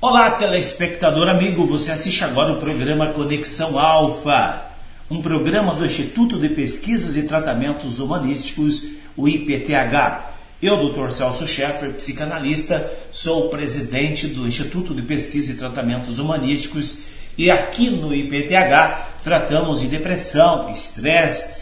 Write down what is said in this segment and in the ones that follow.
Olá, telespectador amigo, você assiste agora o programa Conexão Alfa, um programa do Instituto de Pesquisas e Tratamentos Humanísticos, o IPTH. Eu, Dr. Celso Scheffer, psicanalista, sou o presidente do Instituto de Pesquisas e Tratamentos Humanísticos e aqui no IPTH tratamos de depressão, estresse,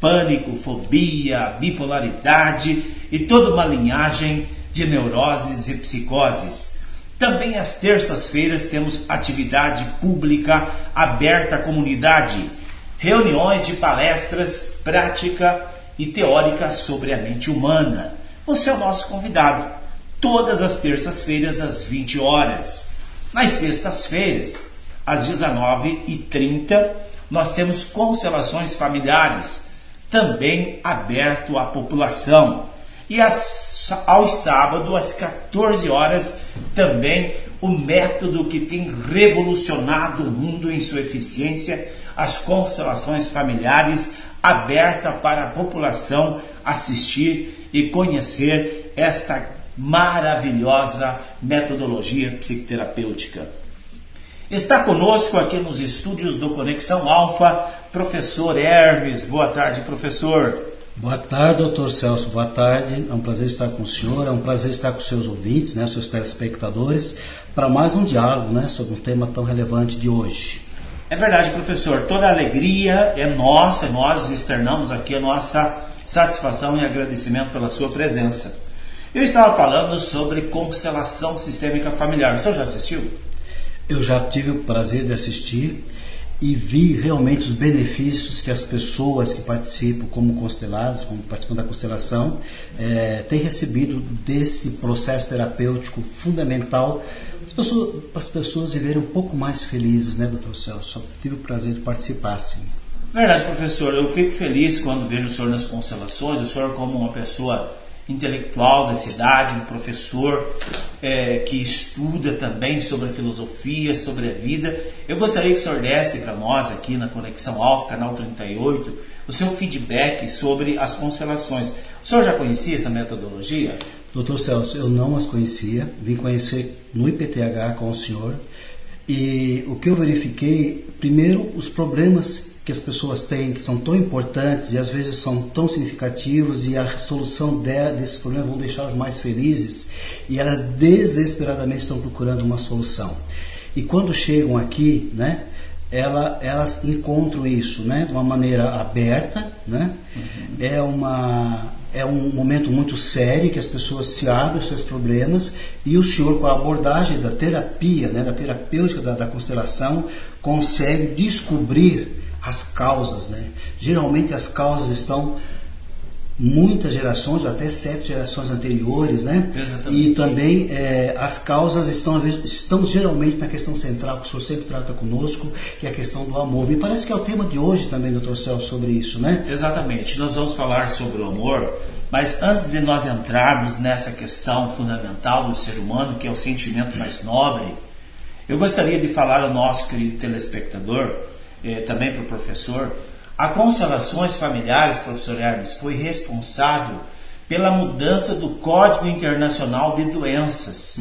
pânico, fobia, bipolaridade e toda uma linhagem de neuroses e psicoses. Também às terças-feiras temos atividade pública aberta à comunidade, reuniões de palestras, prática e teórica sobre a mente humana. Você é o nosso convidado, todas as terças-feiras às 20 horas. Nas sextas-feiras, às 19h30, nós temos constelações familiares, também aberto à população. E aos sábados, às 14 horas, também o método que tem revolucionado o mundo em sua eficiência, as constelações familiares, aberta para a população assistir e conhecer esta maravilhosa metodologia psicoterapêutica. Está conosco aqui nos estúdios do Conexão Alfa, professor Hermes. Boa tarde, professor. Boa tarde, doutor Celso. Boa tarde. É um prazer estar com o senhor, é um prazer estar com os seus ouvintes, seus telespectadores, para mais um diálogo, sobre um tema tão relevante de hoje. É verdade, professor. Toda a alegria é nossa, nós externamos aqui a nossa satisfação e agradecimento pela sua presença. Eu estava falando sobre constelação sistêmica familiar. O senhor já assistiu? Eu já tive o prazer de assistir e vi realmente os benefícios que as pessoas que participam como constelados, como participam da constelação, têm recebido desse processo terapêutico fundamental para as pessoas viverem um pouco mais felizes, doutor Celso? Só tive o prazer de participar, sim. Verdade, professor. Eu fico feliz quando vejo o senhor nas constelações, o senhor como uma pessoa intelectual da cidade, um professor que estuda também sobre a filosofia, sobre a vida. Eu gostaria que o senhor desse para nós aqui na Conexão Alfa, canal 38, o seu feedback sobre as constelações. O senhor já conhecia essa metodologia? Doutor Celso, eu não as conhecia, vim conhecer no IPTH com o senhor, e o que eu verifiquei, primeiro, os problemas que as pessoas têm, que são tão importantes e às vezes são tão significativos, e a solução desses problemas vão deixá-las mais felizes, e elas desesperadamente estão procurando uma solução. E quando chegam aqui, elas encontram isso, de uma maneira aberta, É um momento muito sério que as pessoas se abrem aos seus problemas, e o senhor, com a abordagem da terapia, da terapêutica da constelação, consegue descobrir as causas. Geralmente as causas estão muitas gerações, ou até 7 gerações anteriores, Exatamente. E também as causas estão geralmente na questão central, que o senhor sempre trata conosco, que é a questão do amor. Me parece que é o tema de hoje também, doutor Celso, sobre isso, Exatamente, nós vamos falar sobre o amor, mas antes de nós entrarmos nessa questão fundamental do ser humano, que é o sentimento mais nobre, eu gostaria de falar ao nosso querido telespectador, também para o professor. A Constelações Familiares, professor Hermes, foi responsável pela mudança do Código Internacional de Doenças.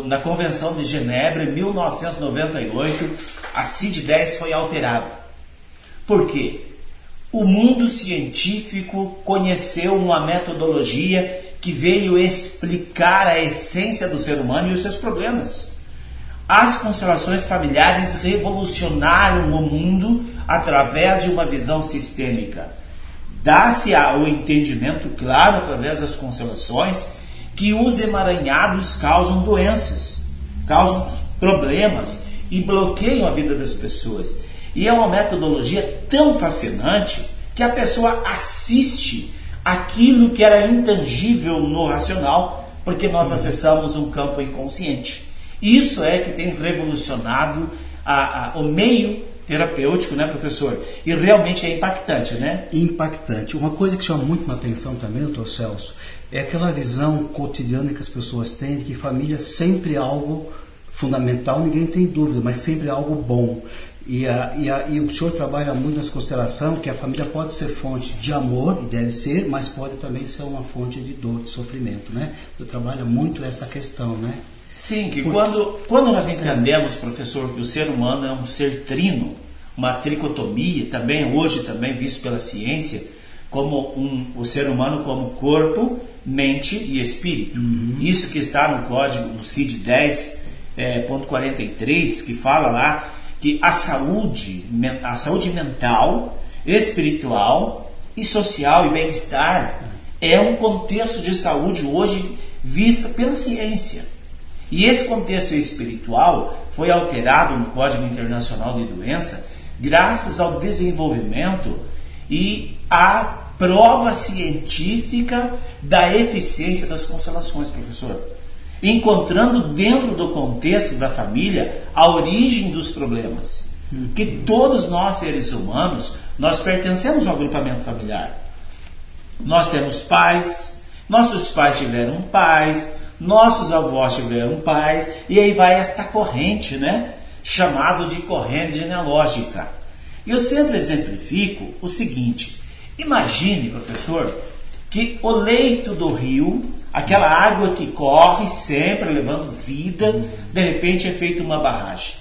Na Convenção de Genebra, em 1998, a CID-10 foi alterada. Por quê? O mundo científico conheceu uma metodologia que veio explicar a essência do ser humano e os seus problemas. As constelações familiares revolucionaram o mundo através de uma visão sistêmica. Dá-se o entendimento claro, através das constelações, que os emaranhados causam doenças, causam problemas e bloqueiam a vida das pessoas. E é uma metodologia tão fascinante que a pessoa assiste aquilo que era intangível no racional, porque nós acessamos um campo inconsciente. Isso é que tem revolucionado o meio terapêutico, professor? E realmente é impactante, Impactante. Uma coisa que chama muito a atenção também, doutor Celso, é aquela visão cotidiana que as pessoas têm de que família sempre é algo fundamental, ninguém tem dúvida, mas sempre é algo bom. E o senhor trabalha muito nessa constelação, que a família pode ser fonte de amor, e deve ser, mas pode também ser uma fonte de dor, de sofrimento, né? O senhor trabalha muito essa questão, né? Sim, que quando nós entendemos, professor, que o ser humano é um ser trino, uma tricotomia, hoje também visto pela ciência, como o ser humano como corpo, mente e espírito. Isso que está no código, no CID 10.43, que fala lá que a saúde mental, espiritual e social e bem-estar é um contexto de saúde hoje vista pela ciência. E esse contexto espiritual foi alterado no Código Internacional de Doença graças ao desenvolvimento e à prova científica da eficiência das constelações, professor. Encontrando dentro do contexto da família a origem dos problemas. Que todos nós, seres humanos, nós pertencemos ao agrupamento familiar. Nós temos pais, nossos pais tiveram pais, nossos avós tiveram pais, e aí vai esta corrente, né? Chamado de corrente genealógica. E eu sempre exemplifico o seguinte: imagine, professor, que o leito do rio, aquela água que corre sempre levando vida, de repente é feita uma barragem.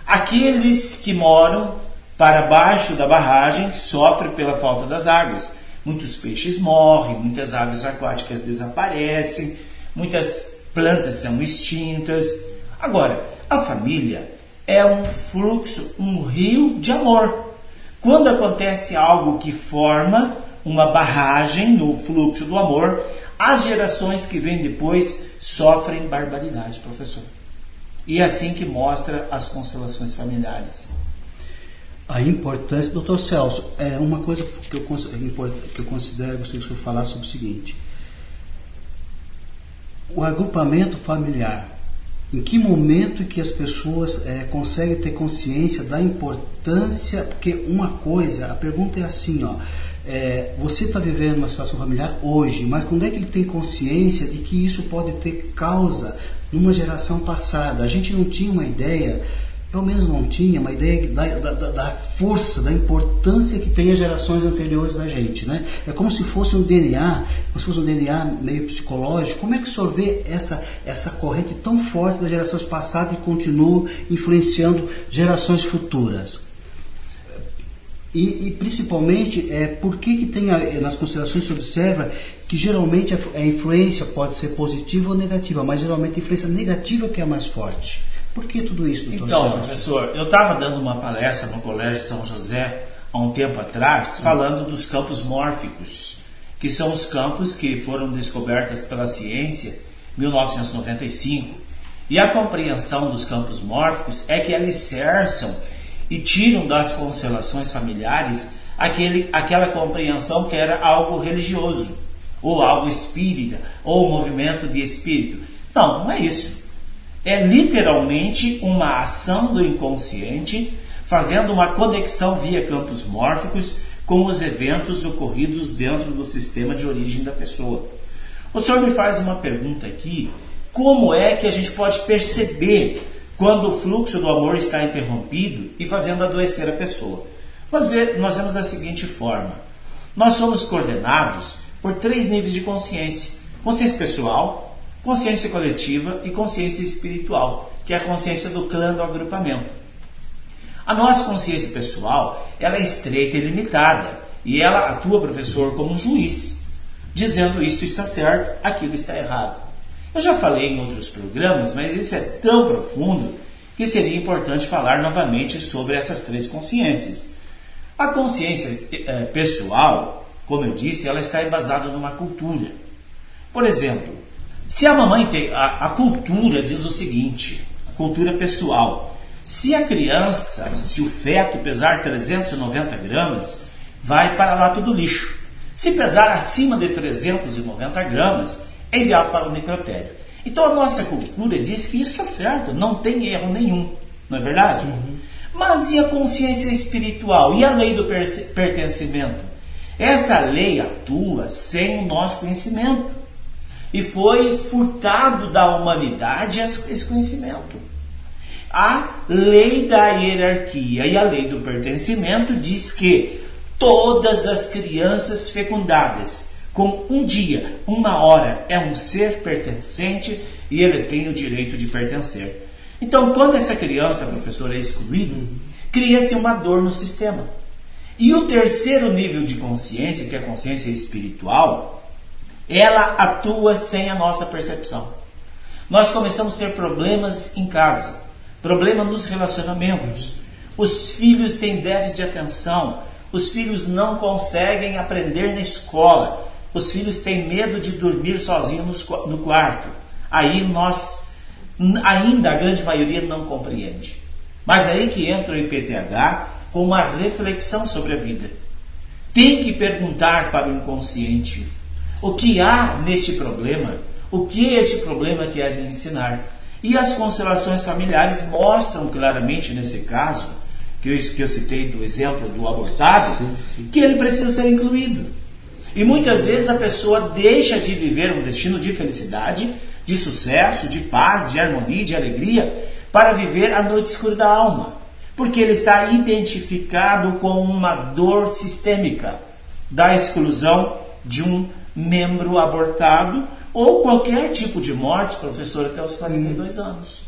Aqueles que moram para baixo da barragem sofrem pela falta das águas. Muitos peixes morrem, muitas aves aquáticas desaparecem, muitas plantas são extintas. Agora, a família é um fluxo, um rio de amor. Quando acontece algo que forma uma barragem no fluxo do amor, as gerações que vêm depois sofrem barbaridade, professor. E é assim que mostra as constelações familiares. A importância, doutor Celso, é uma coisa que eu considero, gostaria que eu falasse sobre o seguinte: o agrupamento familiar, em que momento que as pessoas conseguem ter consciência da importância? Porque uma coisa, a pergunta é assim, você está vivendo uma situação familiar hoje, mas quando é que ele tem consciência de que isso pode ter causa numa geração passada? A gente não tinha uma ideia, pelo menos não tinha uma ideia da força, da importância que tem as gerações anteriores da gente, né? É como se fosse um DNA, meio psicológico. Como é que o senhor vê essa corrente tão forte das gerações passadas e continua influenciando gerações futuras? E principalmente, por que tem nas considerações se observa que geralmente a influência pode ser positiva ou negativa, mas geralmente a influência negativa que é a mais forte? Por que tudo isso, doutor Então, Celso? professor, eu estava dando uma palestra no Colégio São José há um tempo atrás, falando dos campos mórficos, que são os campos que foram descobertos pela ciência em 1995. E a compreensão dos campos mórficos é que alicerçam e tiram das constelações familiares aquela compreensão que era algo religioso, ou algo espírita, ou movimento de espírito. Não é isso. É literalmente uma ação do inconsciente fazendo uma conexão via campos mórficos com os eventos ocorridos dentro do sistema de origem da pessoa. O senhor me faz uma pergunta aqui: como é que a gente pode perceber quando o fluxo do amor está interrompido e fazendo adoecer a pessoa? Nós vemos da seguinte forma: nós somos coordenados por 3 níveis de consciência: consciência pessoal, consciência coletiva e consciência espiritual, que é a consciência do clã do agrupamento. A nossa consciência pessoal, ela é estreita e limitada, e ela atua, professor, como um juiz, dizendo isto está certo, aquilo está errado. Eu já falei em outros programas, mas isso é tão profundo que seria importante falar novamente sobre essas 3 consciências. A consciência pessoal, como eu disse, ela está embasada numa cultura. Por exemplo, se a mamãe tem... A cultura diz o seguinte, a cultura pessoal: se a criança, se o feto pesar 390 gramas, vai para lá do lixo. Se pesar acima de 390 gramas, é enviado para o necrotério. Então a nossa cultura diz que isso está certo, não tem erro nenhum, não é verdade? Mas e a consciência espiritual? E a lei do pertencimento? Essa lei atua sem o nosso conhecimento. E foi furtado da humanidade esse conhecimento. A lei da hierarquia e a lei do pertencimento diz que todas as crianças fecundadas com um dia, uma hora, é um ser pertencente e ele tem o direito de pertencer. Então, quando essa criança, professor, é excluída, cria-se uma dor no sistema. E o terceiro nível de consciência, que é a consciência espiritual, ela atua sem a nossa percepção. Nós começamos a ter problemas em casa, problema nos relacionamentos. Os filhos têm déficit de atenção, os filhos não conseguem aprender na escola, os filhos têm medo de dormir sozinhos no quarto. Aí ainda a grande maioria não compreende. Mas aí que entra o IPTH com uma reflexão sobre a vida. Tem que perguntar para o inconsciente o que há neste problema, o que este problema quer me ensinar. E as constelações familiares mostram claramente nesse caso, que eu citei do exemplo do abortado, que ele precisa ser incluído. E muitas vezes a pessoa deixa de viver um destino de felicidade, de sucesso, de paz, de harmonia, de alegria, para viver a noite escura da alma. Porque ele está identificado com uma dor sistêmica da exclusão de um membro abortado ou qualquer tipo de morte, professor, até os 42 anos.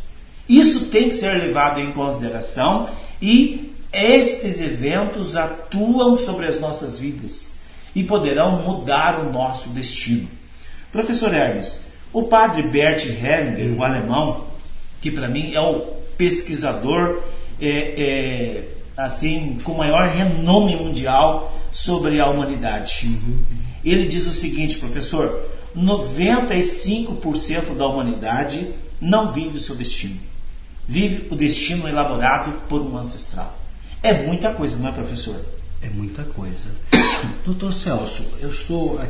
Isso tem que ser levado em consideração e estes eventos atuam sobre as nossas vidas e poderão mudar o nosso destino. Professor Hermes, o padre Bert Hellinger, o alemão, que para mim é o pesquisador assim, com maior renome mundial sobre a humanidade. Ele diz o seguinte, professor: 95% da humanidade não vive o seu destino. Vive o destino elaborado por um ancestral. É muita coisa, não é, professor? É muita coisa. Doutor Celso, eu estou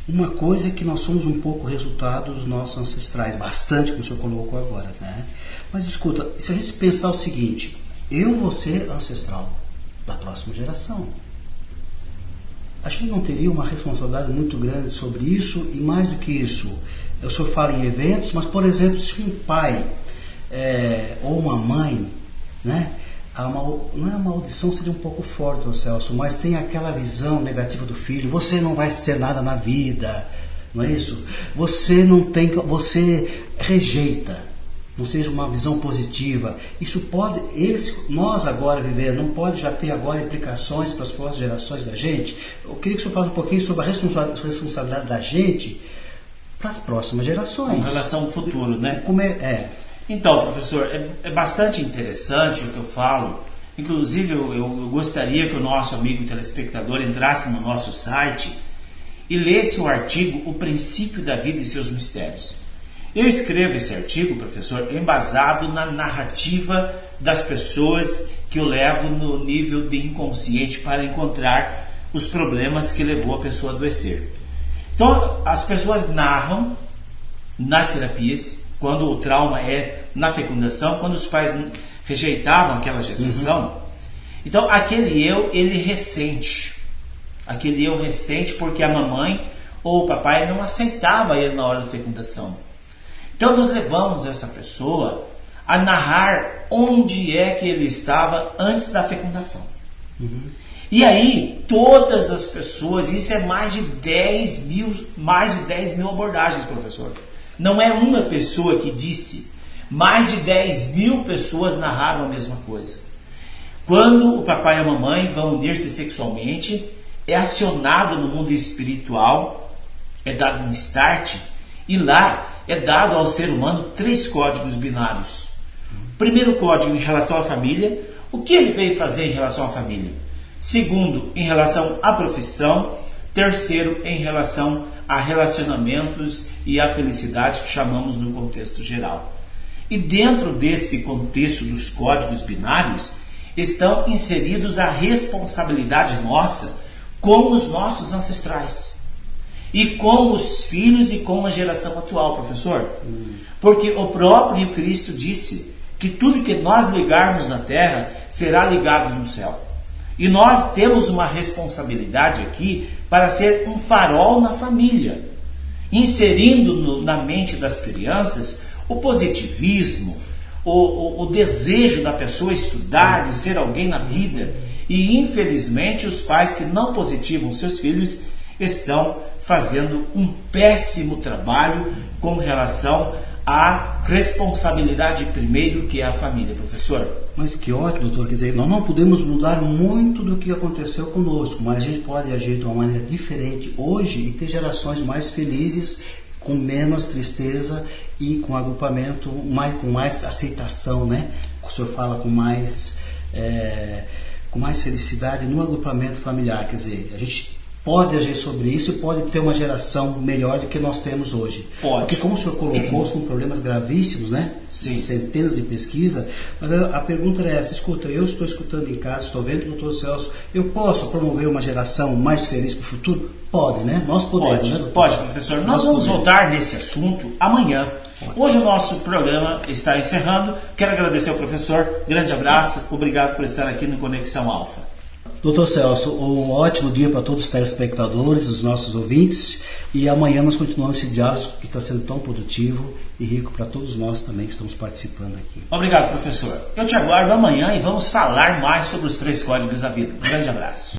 uma coisa é que nós somos um pouco resultado dos nossos ancestrais, bastante, como o senhor colocou agora, né? Mas escuta, se a gente pensar o seguinte, eu vou ser ancestral da próxima geração. A gente não teria uma responsabilidade muito grande sobre isso, e mais do que isso, o senhor fala em eventos, mas, por exemplo, se um pai ou uma mãe, né, não é uma maldição, seria um pouco forte, Celso, mas tem aquela visão negativa do filho: você não vai ser nada na vida, não é isso? Você rejeita, não seja uma visão positiva. Isso pode, nós agora viver, não pode já ter agora implicações para as próximas gerações da gente. Eu queria que o senhor falasse um pouquinho sobre a responsabilidade da gente para as próximas gerações. Com relação ao futuro, né? Como Então, professor, é bastante interessante o que eu falo. Inclusive, eu gostaria que o nosso amigo telespectador entrasse no nosso site e lesse o artigo O Princípio da Vida e Seus Mistérios. Eu escrevo esse artigo, professor, embasado na narrativa das pessoas que eu levo no nível de inconsciente para encontrar os problemas que levou a pessoa a adoecer. Então, as pessoas narram nas terapias, quando o trauma é na fecundação, quando os pais rejeitavam aquela gestação. Então, aquele eu, ele ressente. Aquele eu ressente porque a mamãe ou o papai não aceitava ele na hora da fecundação. Então, nós levamos essa pessoa a narrar onde é que ele estava antes da fecundação. E aí, todas as pessoas, isso é mais de 10 mil abordagens, professor. Não é uma pessoa que disse, mais de 10 mil pessoas narraram a mesma coisa. Quando o papai e a mamãe vão unir-se sexualmente, é acionado no mundo espiritual, é dado um start, e lá é dado ao ser humano 3 códigos binários. Primeiro código em relação à família, o que ele veio fazer em relação à família? Segundo, em relação à profissão. Terceiro, em relação a relacionamentos e a felicidade, que chamamos no contexto geral. E dentro desse contexto dos códigos binários estão inseridos a responsabilidade nossa com os nossos ancestrais e com os filhos e com a geração atual, professor. Porque o próprio Cristo disse que tudo que nós ligarmos na terra será ligado no céu. E nós temos uma responsabilidade aqui para ser um farol na família, inserindo na mente das crianças o positivismo, o desejo da pessoa estudar, de ser alguém na vida. E infelizmente os pais que não positivam seus filhos estão fazendo um péssimo trabalho com relação à responsabilidade primeiro, que é a família, professor. Mas que ótimo, doutor. Quer dizer, nós não podemos mudar muito do que aconteceu conosco, mas a gente pode agir de uma maneira diferente hoje e ter gerações mais felizes, com menos tristeza e com agrupamento, com mais aceitação, né? O senhor fala com mais felicidade no agrupamento familiar. Quer dizer, a gente pode agir sobre isso e pode ter uma geração melhor do que nós temos hoje. Pode. Porque como o senhor colocou, são problemas gravíssimos, né? Sim. Centenas de pesquisas. Mas a pergunta é essa: escuta, eu estou escutando em casa, estou vendo o doutor Celso, eu posso promover uma geração mais feliz para o futuro? Pode, né? Nós podemos, Pode, né, doutor? pode, professor. Nós vamos voltar nesse assunto amanhã. Hoje o nosso programa está encerrando. Quero agradecer ao professor. Grande abraço. Obrigado por estar aqui no Conexão Alfa. Doutor Celso, um ótimo dia para todos os telespectadores, os nossos ouvintes, e amanhã nós continuamos esse diálogo que está sendo tão produtivo e rico para todos nós também que estamos participando aqui. Obrigado, professor. Eu te aguardo amanhã e vamos falar mais sobre os 3 códigos da vida. Um grande abraço.